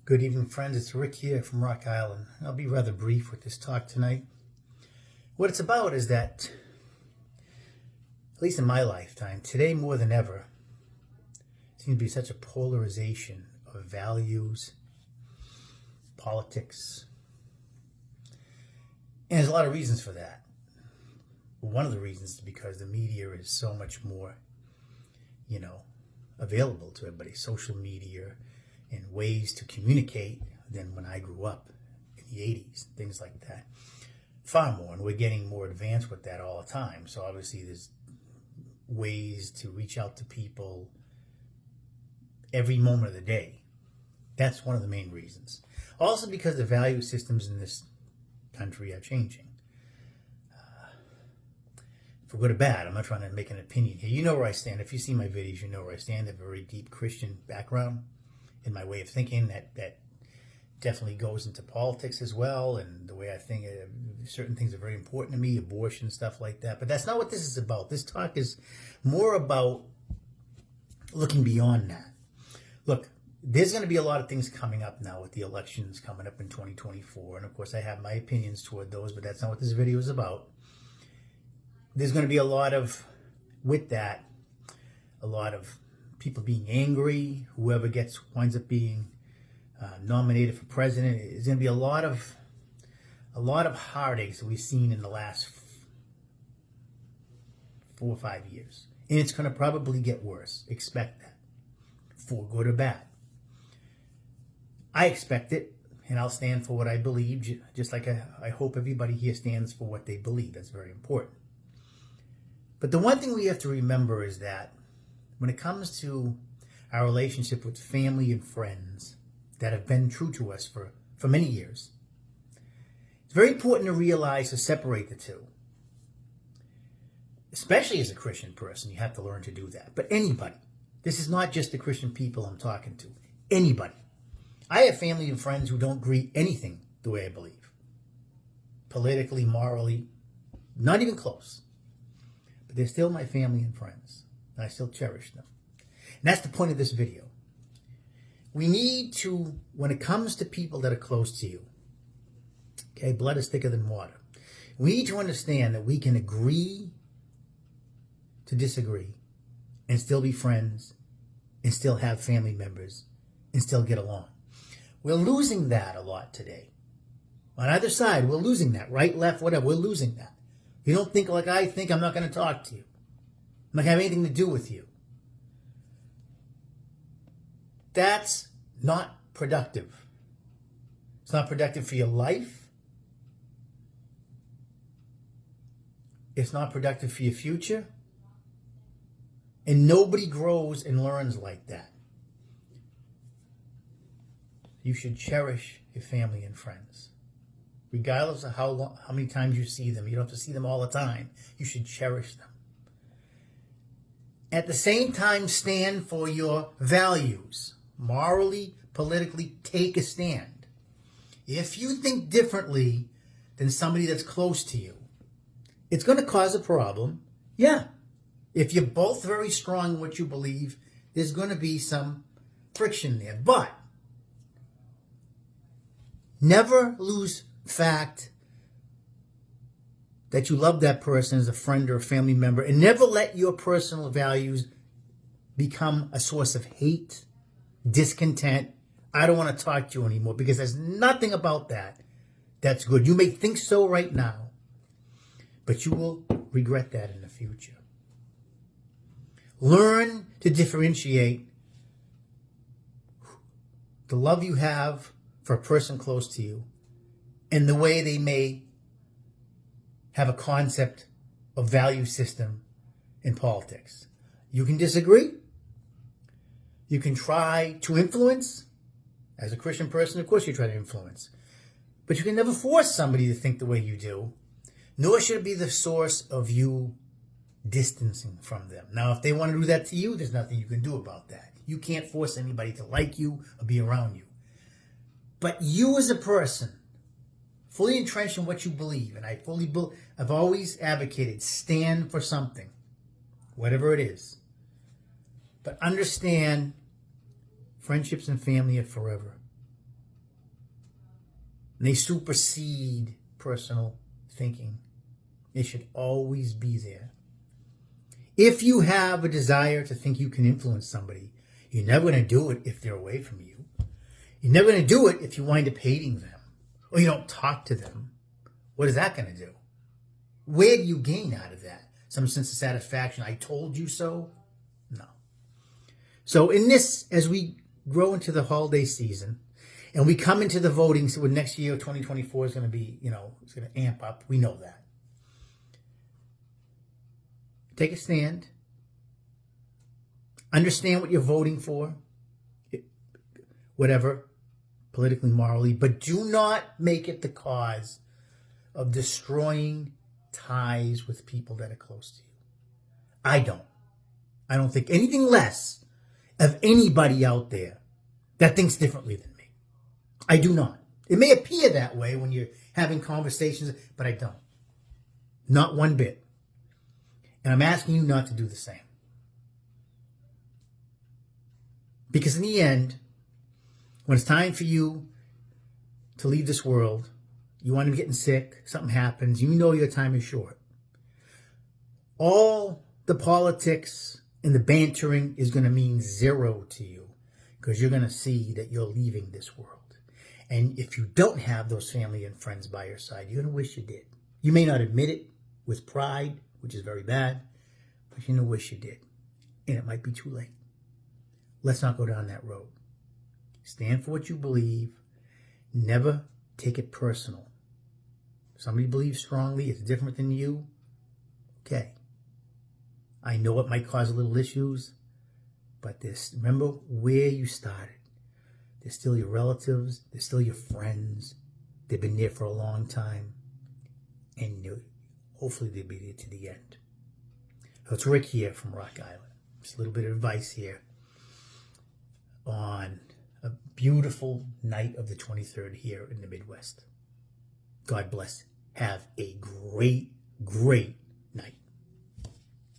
Good evening, friends. It's Rick here from Rock Island. I'll be rather brief with this talk tonight. What it's about is that, at least in my lifetime, today more than ever, seems to be such a polarization of values, politics, and there's a lot of reasons for that. One of the reasons is because the media is so much more, available to everybody. Social media and ways to communicate than when I grew up in the 80s, things like that. Far more, and we're getting more advanced with that all the time. So obviously there's ways to reach out to people every moment of the day. That's one of the main reasons. Also because the value systems in this country are changing. For good or bad, I'm not trying to make an opinion here. You know where I stand. If you see my videos, you know where I stand. I have a very deep Christian background in my way of thinking that definitely goes into politics as well, and the way I think certain things are very important to me, abortion, stuff like that. But that's not what this is about. This talk is more about looking beyond that. Look, there's going to be a lot of things coming up now with the elections coming up in 2024, and of course I have my opinions toward those, but that's not what this video is about. There's going to be a lot of people being angry. Whoever winds up being nominated for president, is going to be a lot of heartaches that we've seen in the last 4 or 5 years, and it's going to probably get worse. Expect that, for good or bad. I expect it, and I'll stand for what I believe, just like I hope everybody here stands for what they believe. That's very important. But the one thing we have to remember is that when it comes to our relationship with family and friends that have been true to us for many years, it's very important to realize to separate the two. Especially as a Christian person, you have to learn to do that. But anybody, this is not just the Christian people I'm talking to. Anybody. I have family and friends who don't agree anything the way I believe. Politically, morally, not even close. But they're still my family and friends, and I still cherish them. And that's the point of this video. We need to, when it comes to people that are close to you, okay, blood is thicker than water. We need to understand that we can agree to disagree and still be friends and still have family members and still get along. We're losing that a lot today. On either side, we're losing that. Right, left, whatever, we're losing that. If you don't think like I think, I'm not going to talk to you. I'm not going to have anything to do with you. That's not productive. It's not productive for your life. It's not productive for your future. And nobody grows and learns like that. You should cherish your family and friends. Regardless of how many times you see them. You don't have to see them all the time. You should cherish them. At the same time, stand for your values. Morally, politically, take a stand. If you think differently than somebody that's close to you, it's going to cause a problem. Yeah. If you're both very strong in what you believe, there's going to be some friction there. But never lose fact that you love that person as a friend or a family member, and never let your personal values become a source of hate, discontent. I don't want to talk to you anymore, because there's nothing about that that's good. You may think so right now, but you will regret that in the future. Learn to differentiate the love you have for a person close to you and the way they may have a concept of value system in politics. You can disagree. You can try to influence. As a Christian person, of course you try to influence. But you can never force somebody to think the way you do, nor should it be the source of you distancing from them. Now, if they want to do that to you, there's nothing you can do about that. You can't force anybody to like you or be around you. But you as a person, fully entrenched in what you believe, and I've always advocated, stand for something, whatever it is. But understand, friendships and family are forever. And they supersede personal thinking. They should always be there. If you have a desire to think you can influence somebody, you're never going to do it if they're away from you. You're never going to do it if you wind up hating them or you don't talk to them. What is that going to do? Where do you gain out of that? Some sense of satisfaction. I told you so? No. So in this, as we grow into the holiday season and we come into the voting, so next year, 2024 is going to be, it's going to amp up. We know that. Take a stand. Understand what you're voting for. Whatever, politically, morally. But do not make it the cause of destroying ties with people that are close to you. I don't think anything less of anybody out there that thinks differently than me. I do not. It may appear that way when you're having conversations, but I don't. Not one bit. And I'm asking you not to do the same. Because in the end, when it's time for you to leave this world, you wind up getting sick, something happens, you know your time is short. All the politics and the bantering is going to mean zero to you because you're going to see that you're leaving this world. And if you don't have those family and friends by your side, you're going to wish you did. You may not admit it with pride, which is very bad, but you're going to wish you did. And it might be too late. Let's not go down that road. Stand for what you believe. Never take it personal. If somebody believes strongly, it's different than you. Okay. I know it might cause a little issues, but remember where you started. They're still your relatives. They're still your friends. They've been there for a long time. And hopefully they'll be there to the end. So it's Rick here from Rock Island. Just a little bit of advice here on a beautiful night of the 23rd here in the Midwest. God bless. Have a great, great night.